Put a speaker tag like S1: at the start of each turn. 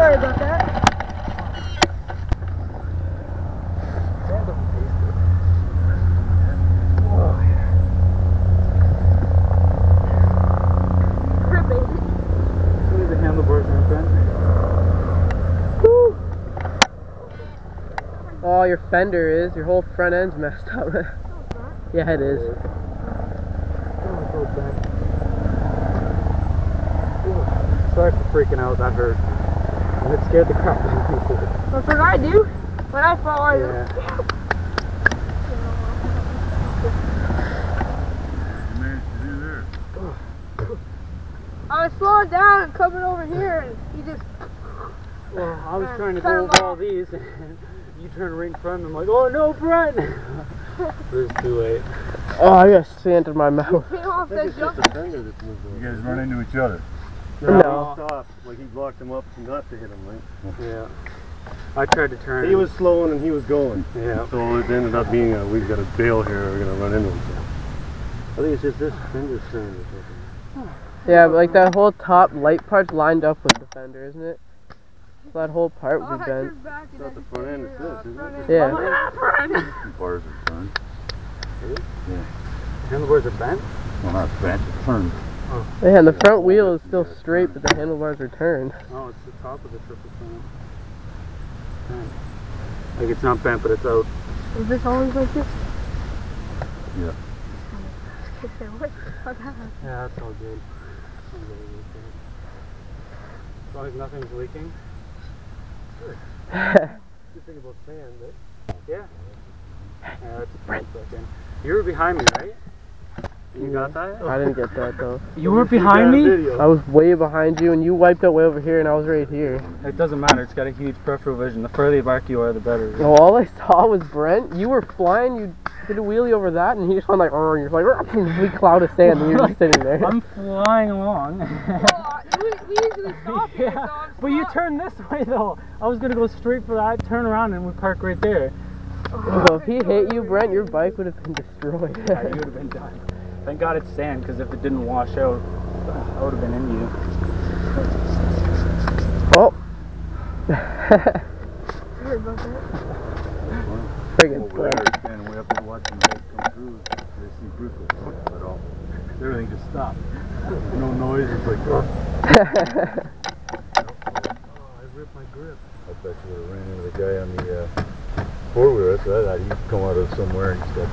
S1: Sorry about that.
S2: The handlebars aren't bent.
S3: Woo. Oh, your fender is. Your whole front end's messed up. Yeah, it is.
S2: Sorry for freaking out. That hurt. And it scared the crap out of me.
S1: That's what I do when I fall. I I was slowing down and coming over here, and he just.
S2: Well, I was trying to go over all these, and you turned right in front, and I'm like, oh no, Brent! It was too late.
S3: Oh, I got sand in my mouth.
S1: Came off that jump.
S4: You guys run into each other?
S3: No.
S4: He stopped, like he blocked him up not to hit him, right?
S2: Yeah. I tried to turn.
S4: He was slowing and he was going.
S2: Yeah.
S4: So it ended up being we've got a bail here, we're going to run into him. I think it's just this fender's turn or something.
S3: Yeah, but like that whole top light part's lined up with the fender, isn't it? So that whole part would be bent.
S4: It's not the front end, it's this, isn't it?
S3: Yeah.
S4: Bars are turned. Yeah.
S2: Handlebars are bent?
S4: Well, not bent, it's turned.
S2: Oh.
S3: Yeah, and the front wheel is still straight, but the handlebars are turned.
S2: Oh, it's the top of the triple front. Bent. Like it's not bent, but it's out.
S1: Is this always like this?
S4: Yeah.
S2: Yeah, that's all good. As long as nothing's leaking. Good. Good thing about sand, but yeah. Yeah, that's a good second. You were behind me, right? You got that?
S3: I didn't get that though.
S2: You were behind me?
S3: I was way behind you, and you wiped out way over here, and I was right here.
S2: It doesn't matter. It's got a huge peripheral vision. The further back you are, the better.
S3: No, all I saw was Brent. You were flying. You did a wheelie over that, and he just went like, "Oh," and you're like, big cloud of sand, and you're just sitting there.
S2: I'm flying along.
S1: Well, we usually stop here, so I'm
S2: but you turned this way though. I was gonna go straight for that, turn around, and we park right there.
S3: So if he hit you, Brent, your bike would have been destroyed.
S2: Yeah, you would have been done. Thank God it's sand, because if it didn't wash out, I would have been in you.
S3: Oh.
S1: Sorry about that.
S3: Friggin'
S4: Over there, standing way up there watching the guys come through, they see Bruce at all. Everything just stopped. No noise, it's like, oh,
S2: I ripped my grip.
S4: I bet you would have ran into the guy on the four-wheeler, so I thought he'd come out of somewhere and he's got